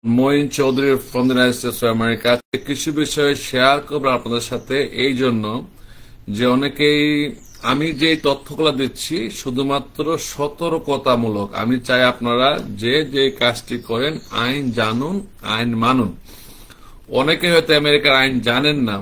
Moin Chowdhury from the United States of America. কিছু বিষয়ে share করবো আপনাদের সাথে, এই জন্য যে অনেকেই আমি যে তথ্যগুলো দিচ্ছি শুধুমাত্র সতর্কতামূলক। আমি চাই আপনারা যে কাজটি করেন আইন জানুন, আইন মানুন। অনেকে হয়তো আমেরিকার আইন জানেন না,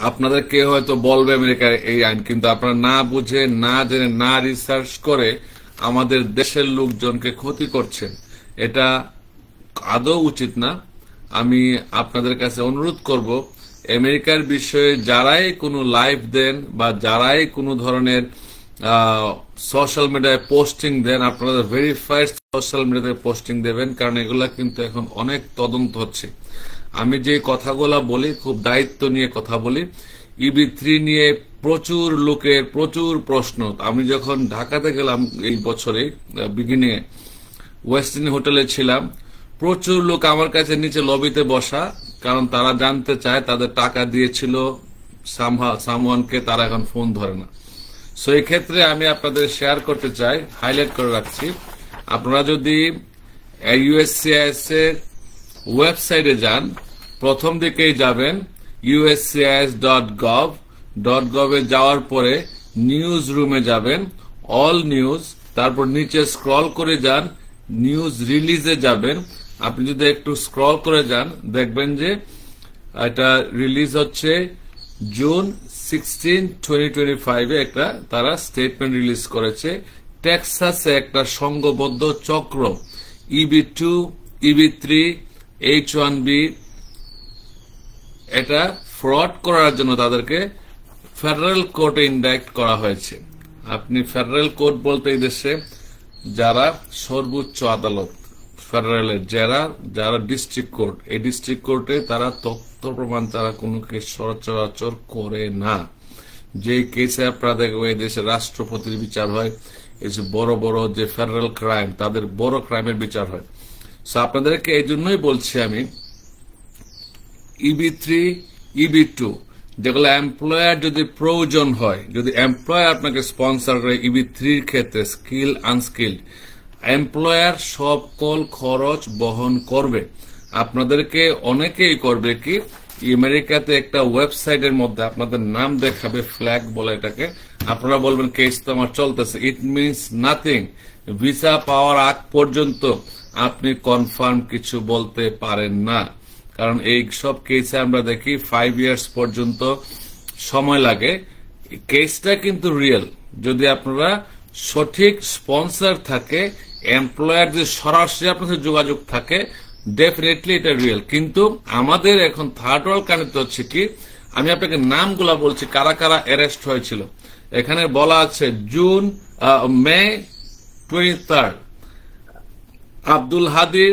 আপনাদের কেউ হয়তো বলবে আমেরিকার এই আইন, কিন্তু আপনারা না বুঝে, না জেনে, না রিসার্চ করে আমাদের দেশের লোকজনকে ক্ষতি করছেন। এটা আদৌ উচিত না। আমি আপনাদের কাছে অনুরোধ করব, আমেরিকার বিষয়ে যারাই কোনো লাইভ দেন বা যারাই কোনো ধরনের সোশ্যাল মিডিয়ায় পোস্টিং দেন, আপনারা ভেরিফাইড সোশ্যাল মিডিয়াতে পোস্টিং দেবেন, কারণ এগুলা কিন্তু এখন অনেক তদন্ত হচ্ছে। আমি যে কথাগুলা বলি খুব দায়িত্ব নিয়ে কথা বলি। EB3 নিয়ে প্রচুর লোকের প্রচুর প্রশ্ন। আমি যখন ঢাকাতে গেলাম এই বছরে বিগিনিং এ, ওয়েস্টিন হোটেলে ছিলাম, প্রচুর লোক আমার কাছে নিচে লবিতে বসা, কারণ তারা জানতে চায় তাদের টাকা দিয়েছিল সামওয়ানকে, তারা এখন ফোন ধরে না। সো এই ক্ষেত্রে আমি আপনাদের শেয়ার করতে চাই, হাইলাইট করে রাখছি। আপনারা যদি USCIS এর ওয়েবসাইটে যান, প্রথম দিকেই যাবেন uscis.gov এ যাওয়ার পরে নিউজ রুমে যাবেন, অল নিউজ, তারপর নিচে স্ক্রল করে যান, নিউজ রিলিজে যাবেন। আপনি যদি একটু স্ক্রল করে যান, দেখবেন যে এটা রিলিজ হচ্ছে জুন 16, 2025 এ একটা তারা স্টেটমেন্ট রিলিজ করেছে। টেক্সাসে একটা সংঘবদ্ধ চক্র EB2, EB3, H1B এটা ফ্রড করার জন্য তাদেরকে ফেডারেল কোর্টে ইন্ডাক্ট করা হয়েছে। আপনি ফেডারেল কোর্ট বলতে এই দেশে যারা সর্বোচ্চ আদালত, ফেডারেলের যারা ডিস্ট্রিক্ট কোর্ট, এই ডিস্ট্রিক্ট কোর্টে তারা তথ্য প্রমাণ তারা কোনো কেস সচরাচর করে না। যে কেসে আপনারা দেখবেন এই দেশে রাষ্ট্রপতির বিচার হয়, এই যে বড় বড় যে ফেডারেল ক্রাইম, তাদের বড় ক্রাইমের বিচার হয়। সো আপনাদেরকে এই জন্যই বলছি আমি, EB3, EB2 যেগুলো এমপ্লয়ার যদি প্রয়োজন হয়, যদি এমপ্লয়ার আপনাকে স্পন্সর করে EB3 এর ক্ষেত্রে স্কিল আনস্কিল্ড, এমপ্লয়ার সকল খরচ বহন করবে। আপনাদেরকে অনেকেই করবে কি, আমেরিকাতে একটা ওয়েবসাইটের মধ্যে আপনাদের নাম দেখাবে, ফ্ল্যাগ বলে এটাকে। আপনারা বলবেন কেস তো আমার চলতেছে, ইট মিনস নাথিং। ভিসা পাওয়ার আগ পর্যন্ত আপনি কনফার্ম কিছু বলতে পারেন না, কারণ এই সব কেসে আমরা দেখি 5 ইয়ার্স পর্যন্ত সময় লাগে। কেসটা কিন্তু রিয়েল, যদি আপনারা সঠিক স্পন্সর থাকে, এমপ্লয়ার যে সরাসরি আপনার সাথে যোগাযোগ থাকে, ডেফিনেটলি এটা রিয়েল। কিন্তু আমাদের এখন থার্ড ওয়ার্ল্ড কান্ট্রিতে হচ্ছে কি, আমি আপনাকে নামগুলা বলছি কারা কারা অ্যারেস্ট হয়েছিল। এখানে বলা আছে মে 23, আব্দুল হাদি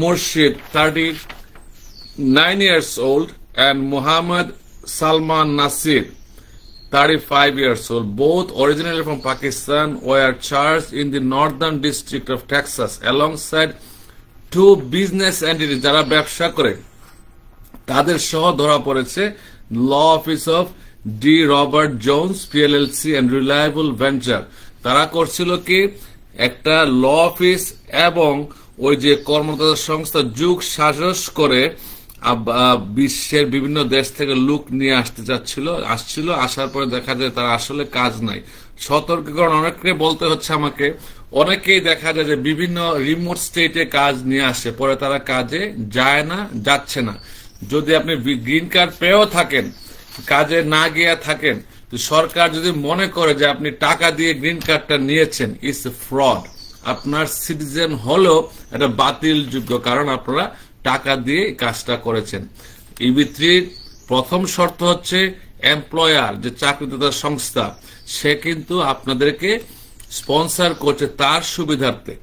মুর্শিদ 39 years old and Muhammad Salman Nasir 35 years old, both originally from Pakistan, were charged in the Northern District of Texas alongside 2 business entities যারা ব্যবসা করে তাদের সহ ধরা পড়েছে law office of D Robert Jones PLLC and reliable venture. তারা করছিল কি, একটা ল অফিস এবং ওই যে কর্মদাতা সংস্থা যুগ সাজস করে বিশ্বের বিভিন্ন দেশ থেকে লোক নিয়ে আসছিল, আসার পরে দেখা যায় তারা আসলে কাজ নাই। সতর্কীকরণ অনেককে বলতে হচ্ছে আমাকে, অনেকেই দেখা যায় যে বিভিন্ন রিমোট স্টেটে কাজ নিয়ে আসে, পরে তারা কাজে যায় না, যাচ্ছে না। যদি আপনি গ্রিন কার্ড পেয়েও থাকেন, কাজে না গিয়ে থাকেন, তো সরকার যদি মনে করে যে আপনি টাকা দিয়ে গ্রিন কার্ডটা নিয়েছেন, ইটস ফ্রড। আপনার সিটিজেন হলেও এটা বাতিলযোগ্য, কারণ আপনারা টাকা দিয়ে কাজটা করেছেন। EB3 প্রথম শর্ত হচ্ছে এমপ্লয়ার, যে চাকরিদাতা সংস্থা, সে কিন্তু আপনাদেরকে স্পন্সর করছে তার সুবিধার্থে।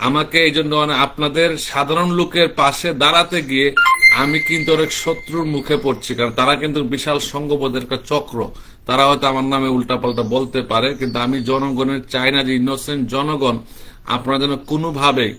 আমাকে এই জন্য আপনাদের সাধারণ লোকের পাশে দাঁড়াতে গিয়ে আমি কিন্তু অনেক শত্রুর মুখে পড়ছি, কারণ তারা কিন্তু বিশাল সংঘবদ্ধের একটা চক্র। তারা হয়তো আমার নামে উল্টাপাল্টা বলতে পারে, কিন্তু আমি জনগণের চাই না যে ইনোসেন্ট জনগণ আপনারা যেন কোনোভাবেই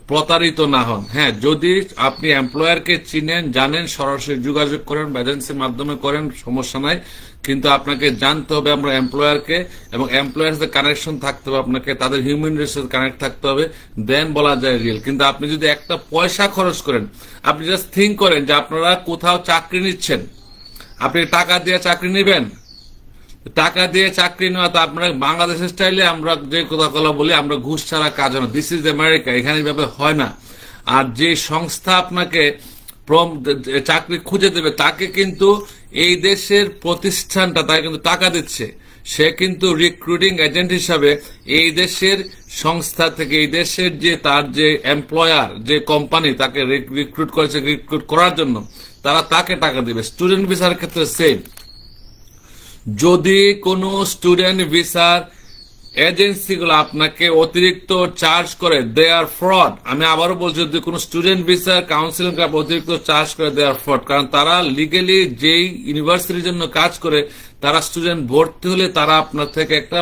প্রতারিত না হন। হ্যাঁ, যদি আপনি এমপ্লয়ারকে চিনেন, জানেন, সরাসরি যোগাযোগ করেন, এজেন্সির মাধ্যমে করেন, সমস্যা নাই। কিন্তু আপনাকে জানতে হবে আমরা এমপ্লয়ারকে, এবং এমপ্লয়ার সাথে কানেকশন থাকতে হবে, আপনাকে তাদের হিউম্যান রিসোর্স কানেক্ট থাকতে হবে, দেন বলা যায় রিয়েল। কিন্তু আপনি যদি একটা পয়সা খরচ করেন, আপনি জাস্ট থিঙ্ক করেন যে আপনারা কোথাও চাকরি নিচ্ছেন, আপনি টাকা দিয়ে চাকরি নেবেন, টাকা দিয়ে চাকরি নেওয়া তো আপনারা বাংলাদেশের স্টাইলে আমরা যে কথা বলি, আমরা ঘুষ ছাড়া কাজ হয় না। দিস ইজ আমেরিকা, এখানে এভাবে হয় না। আর যে সংস্থা আপনাকে চাকরি খুঁজে দেবে, তাকে কিন্তু এই দেশের প্রতিষ্ঠানটা তাকে কিন্তু টাকা দিচ্ছে, সে কিন্তু রিক্রুটিং এজেন্ট হিসাবে এই দেশের সংস্থা থেকে, এই দেশের যে তার যে এমপ্লয়ার, যে কোম্পানি তাকে রিক্রুট করেছে, রিক্রুট করার জন্য তারা তাকে টাকা দিবে। স্টুডেন্ট ভিসার ক্ষেত্রে সেম। যদি কোনো স্টুডেন্ট ভিসার এজেন্সিগুলো আপনাকে অতিরিক্ত চার্জ করে, দে আর ফ্রড। আমি আবারও বলছি, যদি কোনো স্টুডেন্ট ভিসার কাউন্সিলিং অতিরিক্ত চার্জ করে, দে আর ফ্রড। কারণ তারা লিগেলি যেই ইউনিভার্সিটির জন্য কাজ করে, তারা স্টুডেন্ট ভর্তি হলে তারা আপনার থেকে একটা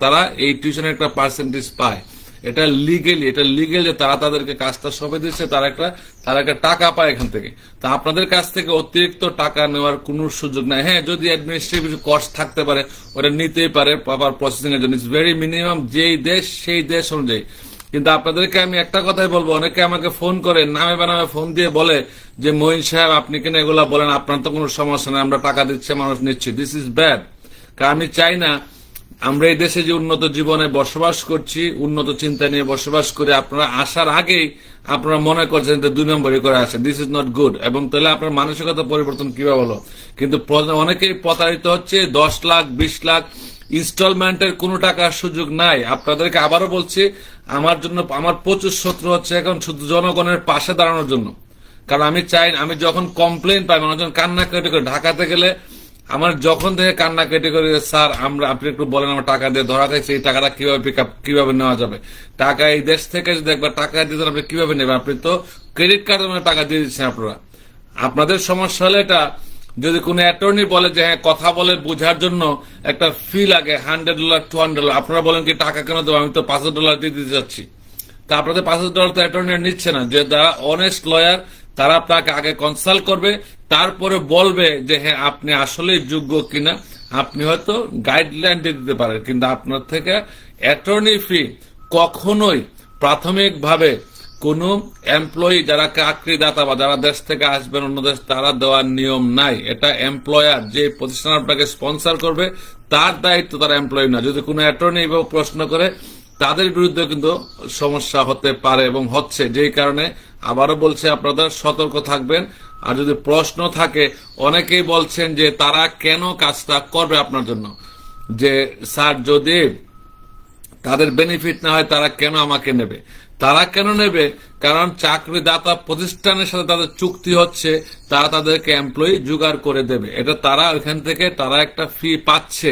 তারা এই টিউশনের একটা পার্সেন্টেজ পায়। এটা লিগেলি, এটা লিগেল যে তারা তাদেরকে কাজটা সঁপে দিচ্ছে, তারা একটা টাকা পায় এখান থেকে। তা আপনাদের কাছ থেকে অতিরিক্ত টাকা নেওয়ার কোনো সুযোগ নাই। হ্যাঁ, যদি অ্যাডমিনিস্ট্রেটিভ কস্ট থাকতে পারে, ওটা নিতেই পারে পাওয়ার প্রসেসিং এর জন্য, ইটস ভেরি মিনিমাম, যেই দেশ সেই দেশ অনুযায়ী। কিন্তু আপনাদেরকে আমি একটা কথাই বলবো, অনেকে আমাকে ফোন করে নামে বানামে ফোন দিয়ে বলে যে মঈন সাহেব আপনি কেন এগুলা বলেন, আপনার তো কোনো সমস্যা নেই, আমরা টাকা দিচ্ছে, মানুষ নিচ্ছে। This is bad. কারণ আমি চাই না আমরা এই দেশে যে উন্নত জীবনে বসবাস করছি, উন্নত চিন্তা নিয়ে বসবাস করে আপনারা আসার আগেই আপনারা মনে করছেন যে 2 নম্বরই করে আসেন। This is not good. এবং তাহলে আপনার মানসিকতা পরিবর্তন কিভাবে হলো? কিন্তু অনেকেই প্রতারিত হচ্ছে। 10 লাখ 20 লাখ ইনস্টলমেন্টের কোনো টাকার সুযোগ নাই। আপনাদেরকে আবারও বলছি, আমার জন্য আমার প্রচুর শত্রু হচ্ছে এখন শুধু জনগণের পাশে দাঁড়ানোর জন্য। কারণ আমি চাই, আমি যখন কমপ্লেন পাই, মানুষজন কান্নাকাটি করে, ঢাকাতে গেলে আমার যখন থেকে কান্নাকাটি করে, স্যার আপনি একটু বলেন, আমার টাকা দিয়ে ধরা খাইছে, এই টাকাটা কিভাবে নেওয়া যাবে? টাকা এই দেশ থেকে যদি একবার টাকা দিতে আপনি কিভাবে নেবেন? আপনি তো ক্রেডিট কার্ডের টাকা দিয়ে দিচ্ছেন আপনারা। আপনাদের সমস্যা হলে এটা, যদি কোনো অ্যাটর্নি বলে যে হ্যাঁ কথা বলে বোঝার জন্য একটা ফি লাগে $100 $200, আপনারা বলেন কি টাকা কেন দেবো, আমি তো $500 দিয়ে দিতে যাচ্ছি। তা আপনাদের $500 তো অ্যাটর্নি নিচ্ছে না। যে যারা অনেস্ট লয়ার, তারা আপনাকে আগে কনসাল্ট করবে, তারপরে বলবে যে হ্যাঁ আপনি আসলে যোগ্য কিনা। আপনি হয়তো গাইডলাইন দিতে পারেন, কিন্তু আপনার থেকে অ্যাটর্নি ফি কখনোই প্রাথমিকভাবে কোন এমপ্লয়ি, যারা চাকরিদাতা বা যারা দেশ থেকে আসবেন অন্য দেশ, তারা দেওয়ার নিয়ম নাই। এটা এমপ্লয়ার, যে প্রতিষ্ঠান আপনাকে স্পন্সর করবে, তার দায়িত্ব, তার এমপ্লয়ি না। যদি কোনো অ্যাটর্নি এভাবে প্রশ্ন করে, তাদের বিরুদ্ধে কিন্তু সমস্যা হতে পারে এবং হচ্ছে। যেই কারণে আবারও বলছে, আপনাদের সতর্ক থাকবেন। আর যদি প্রশ্ন থাকে, অনেকেই বলছেন যে তারা কেন কাজটা করবে আপনার জন্য, যে স্যার যদি তাদের বেনিফিট না হয় তারা কেন আমাকে নেবে? তারা কেন নেবে? কারণ চাকরিদাতা প্রতিষ্ঠানের সাথে তাদের চুক্তি হচ্ছে, তারা তাদেরকে এমপ্লয়ি জোগাড় করে দেবে। এটা তারা ওইখান থেকে তারা একটা ফি পাচ্ছে।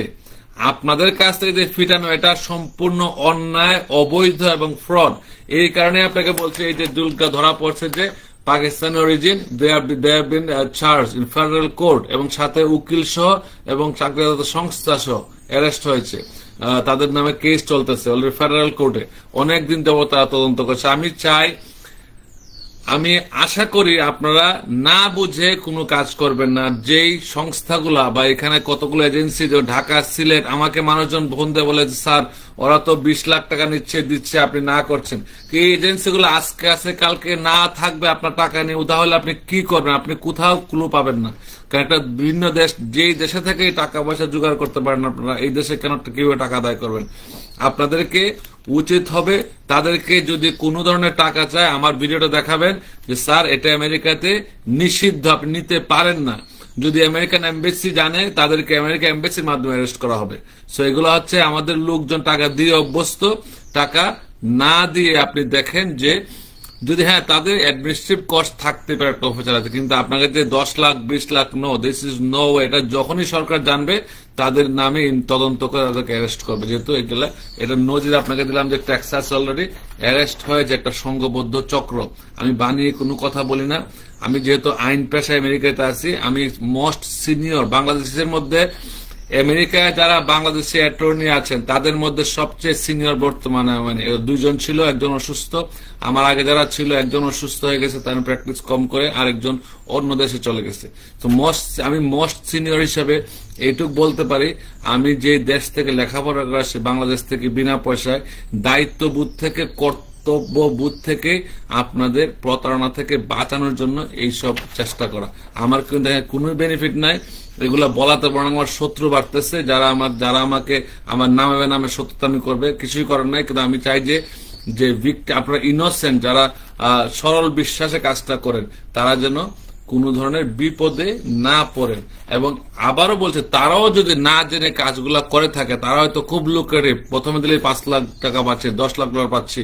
আপনাদের কাছ থেকে যে ফিটা নেবে, এটা সম্পূর্ণ অন্যায়, অবৈধ এবং ফ্রড। এই কারণে আপনাকে বলছে, এই যে দুলকা ধরা পড়ছে যে Pakistan origin, they have been charge in federal court, এবং সাথে উকিল সহ এবং চাকরিদাতা সংস্থা সহ অ্যারেস্ট হয়েছে। তাদের নামে কেস চলতেছে অলরেডি ফেডারেল কোর্টে, অনেকদিন যাবত তারা তদন্ত করছে। আমি আশা করি আপনারা না বুঝে কোনো কাজ করবেন না। যেই সংস্থাগুলা বা এখানে কতগুলো এজেন্সি, ঢাকা, সিলেট, আমাকে মানুষজন ফোন দিয়ে বলে স্যার ওরা তো 20 লাখ টাকা দিচ্ছে, আপনি না করছেন। এই এজেন্সিগুলো আজকে আছে, কালকে না থাকবে, আপনার টাকা নিয়ে উদা হলে আপনি কি করবেন? আপনি কোথাও ক্লু পাবেন না। কারণ একটা বিভিন্ন দেশ, যেই দেশে থেকে টাকা পয়সা জোগাড় করতে পারেন আপনারা, এই দেশে কেন কিভাবে টাকা আদায় করবেন? আপনাদেরকে উচিত হবে, তাদেরকে যদি কোনো ধরনের টাকা চায়, আমার ভিডিওটা দেখাবেন যে স্যার এটা আমেরিকাতে নিষিদ্ধ, আপনি নিতে পারেন না। যদি আমেরিকান এমবেসি জানে, তাদেরকে আমেরিকান এমবেসির মাধ্যমে অ্যারেস্ট করা হবে। সো এগুলো হচ্ছে আমাদের লোকজন টাকা দিয়ে অভ্যস্ত। টাকা না দিয়ে আপনি দেখেন যে যদি হ্যাঁ তাদের অ্যাডমিনিস্ট্রেটিভ কস্ট থাকতে পারে একটা অফিসার আছে, কিন্তু আপনাকে যে 10 lakh 20 lakh, no, this is no way. এটা যখনই সরকার জানবে, তাদের নামে তদন্ত করে তাদেরকে অ্যারেস্ট করবে। যেহেতু এগুলা, এটা নজির আপনাকে দিলাম যে টেক্সাস অলরেডি অ্যারেস্ট হয়েছে একটা সংঘবদ্ধ চক্র। আমি বানিয়ে কোনো কথা বলি না। আমি যেহেতু আইন পেশায় আমেরিকাতে আছি, আমি মোস্ট সিনিয়র বাংলাদেশের মধ্যে আমেরিকায় যারা বাংলাদেশি অ্যাটর্নি আছেন তাদের মধ্যে সবচেয়ে সিনিয়র বর্তমানে মানে দুইজন ছিল, একজন অসুস্থ, আমার আগে যারা ছিল একজন অসুস্থ হয়ে গেছে, তার প্র্যাকটিস কম করে, আরেকজন অন্য দেশে চলে গেছে। তো আমি মোস্ট সিনিয়র হিসেবে এইটুক বলতে পারি, আমি যে দেশ থেকে লেখাপড়া করে আসছি, বাংলাদেশ থেকে বিনা পয়সায় দায়িত্ববোধ থেকে কর্তব্যবোধ থেকে আপনাদের প্রতারণা থেকে বাঁচানোর জন্য এইসব চেষ্টা করা। আমার কিন্তু কোনো বেনিফিট নাই, এগুলা বলাতে বরং আমার শত্রু বাড়তেছে। যারা আমাকে আমার নামে শত্রুতামি করবে, কিছুই করার নাই। কিন্তু আমি চাই যে আপনারা ইনোসেন্ট যারা সরল বিশ্বাসে কাজটা করেন তারা যেন কোনো ধরনের বিপদে না পড়েন। এবং আবারও বলছে, তারাও যদি না জেনে কাজগুলা করে থাকে, তারা হয়তো খুব লুকেটিভ, প্রথমে দিলেই 5 লাখ টাকা পাচ্ছি, 10 লাখ ডলার পাচ্ছি,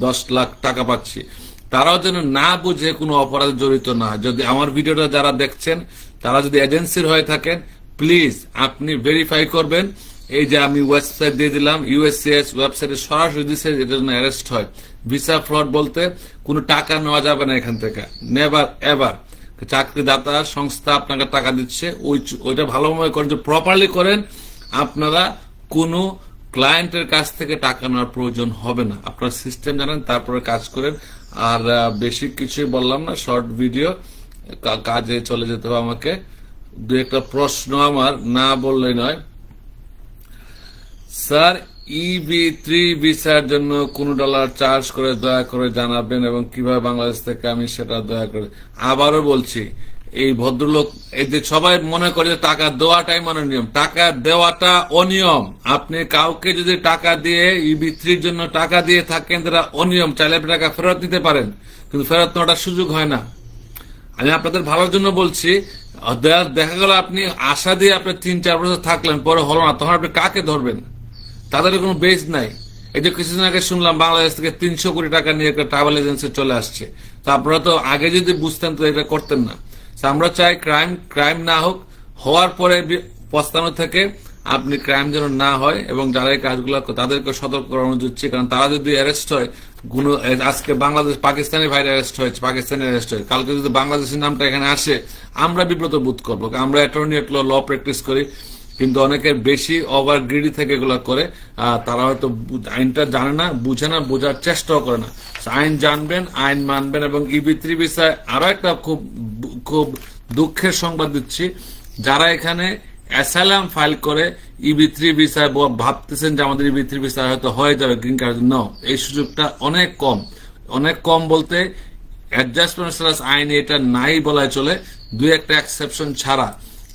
10 লাখ টাকা পাচ্ছি, তারাও যেন না বুঝে কোনো অপরাধে জড়িত না হয়। যদি আমার ভিডিওটা যারা দেখছেন তারা যদি এজেন্সির হয়ে থাকেন, প্লিজ আপনি ভেরিফাই করবেন। এই যে আমি ওয়েবসাইট দিয়ে দিলাম, ইউএসসিএস ওয়েবসাইটে সরাসরি দিচ্ছে, এটার জন্য অ্যারেস্ট হয়। ভিসা ফ্রড বলতে কোনো টাকা নেওয়া যাবে না এখান থেকে, নেভার এভার। চাকরিদাতা সংস্থা আপনাকে টাকা দিচ্ছে, ওইটা ভালোভাবে করেন, যে প্রপারলি করেন, আপনারা কোনো ক্লায়েন্টের কাছ থেকে টাকা নেওয়ার প্রয়োজন হবে না। আপনার সিস্টেম জানেন, তারপরে কাজ করেন। আর বেশি কিছুই বললাম না, শর্ট ভিডিও, কাজে চলে যেতে হবে আমাকে। দু একটা প্রশ্ন আমার না বললেই নয়। স্যার, EB3 ভিসার জন্য কোন ডলার চার্জ করে দয়া করে জানাবেন, এবং কিভাবে বাংলাদেশ থেকে আমি সেটা দয়া করে। আবারও বলছি, এই ভদ্রলোক, এই যে সবাই মনে করে টাকা দেওয়াটাই মানে নিয়ম, টাকা দেওয়াটা অনিয়ম। আপনি কাউকে যদি টাকা দিয়ে EB3 জন্য টাকা দিয়ে থাকেন, তারা অনিয়ম। চাইলে আপনি টাকা ফেরত দিতে পারেন, কিন্তু ফেরত নেওয়াটা সুযোগ হয় না। আমি আপনাদের ভালোর জন্য বলছি। দেখা গেল আপনি আশা দিয়ে আপনি 3-4 বছর থাকলেন, পরে হলো না, তখন আপনি কাকে ধরবেন? তাদের কোনো বেস নাই। এই যে কিছুদিন আগে শুনলাম বাংলাদেশ থেকে 300 কোটি টাকা নিয়ে একটা ট্রাভেল এজেন্সি চলে আসছে। তো আপনারা তো আগে যদি বুঝতেন তো এটা করতেন না। আমরা চাই ক্রাইম না হোক, হওয়ার পরে পস্তানো থেকে আপনি ক্রাইম যেন না হয়, এবং যারা এই কাজগুলো তাদেরকে সতর্ক করানো দিচ্ছি। কারণ তারা যদি অ্যারেস্ট হয়, আজকে পাকিস্তানি ভাইরা অ্যারেস্ট হয়েছে, পাকিস্তানি অ্যারেস্ট হয়, কালকে যদি বাংলাদেশের নামটা এখানে আসে, আমরা বিব্রত বোধ করবো। আমরা অ্যাটর্নি ল প্র্যাকটিস করি, কিন্তু অনেকের বেশি ওভার গ্রিডি থেকে এগুলো করে। তারা হয়তো আইনটা জানে না, বুঝে না, বোঝার চেষ্টাও করে না। আইন জানবেন, আইন মানবেন। এবং EB3 বিষয়ে আরো একটা খুব দুঃখের সংবাদ দিচ্ছি, যারা এখানে অ্যাসাইলাম ফাইল করে EB3 ভিসায় ভাবতেছেন যে আমাদের EB3 ভিসায় হয়তো হয়ে যাবে গ্রিন কার্ড, নো, এই সুযোগটা অনেক কম বলতে অ্যাডজাস্টমেন্ট স্ট্যাটাস আইনে এটা নাই বলাই চলে, 2-1টা এক্সেপশন ছাড়া।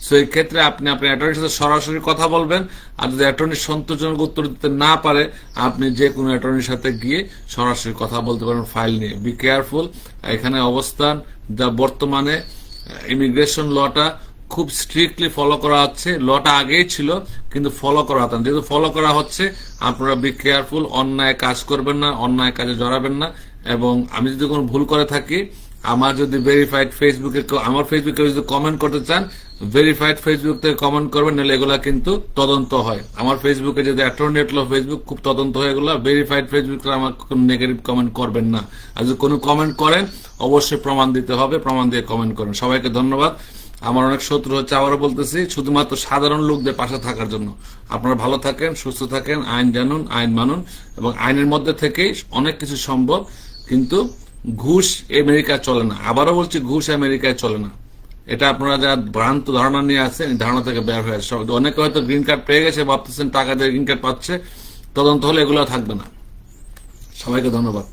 সো এই ক্ষেত্রে আপনি আপনার অ্যাটর্নির সাথে সরাসরি কথা বলবেন। আর যদি অ্যাটর্নি সন্তোষজনক উত্তর দিতে না পারে, আপনি যে কোনো অ্যাটর্নির সাথে গিয়ে সরাসরি কথা বলতে পারেন ফাইল নিয়ে। Be careful. এখানে অবস্থান যা বর্তমানে ইমিগ্রেশন লটা খুব স্ট্রিক্টলি ফলো করা হচ্ছে। লটা আগেই ছিল, কিন্তু ফলো করা হতো না। যেহেতু ফলো করা হচ্ছে, আপনারা বি কেয়ারফুল, অন্যায় কাজ করবেন না, অন্যায় কাজে জড়াবেন না। এবং আমি যদি কোনো ভুল করে থাকি, আমার যদি ভেরিফাইড ফেসবুকে, আমার ফেসবুকে যদি কমেন্ট করতে চান, ভেরিফাইড ফেসবুক থেকে কমেন্ট করবেন, নাহলে এগুলা কিন্তু তদন্ত হয়। আমার ফেসবুকে যদি অ্যাটর্নি ল ফেসবুক খুব তদন্ত হয়ে গেল, ভেরিফাইড ফেসবুকে আমার কোনো নেগেটিভ কমেন্ট করবেন না। আর যদি কোনো কমেন্ট করেন, অবশ্যই প্রমাণ দিতে হবে, প্রমাণ দিয়ে কমেন্ট করেন। সবাইকে ধন্যবাদ। আমার অনেক শত্রু হচ্ছে, আবারও বলতেছি, শুধুমাত্র সাধারণ লোকদের পাশে থাকার জন্য। আপনারা ভালো থাকেন, সুস্থ থাকেন, আইন জানুন, আইন মানুন, এবং আইনের মধ্যে থেকেই অনেক কিছু সম্ভব। কিন্তু ঘুষ আমেরিকা চলে না। আবারও বলছি, ঘুষ আমেরিকায় চলে না। এটা আপনারা যারা ভ্রান্ত ধারণা নিয়ে আসছেন, এই ধারণা থেকে বের হয়ে আসছে। অনেকে হয়তো গ্রিন কার্ড পেয়ে গেছে, ভাবতেছেন টাকা দিয়ে গ্রিন কার্ড পাচ্ছে, তদন্ত হলে এগুলো থাকবে না। সবাইকে ধন্যবাদ।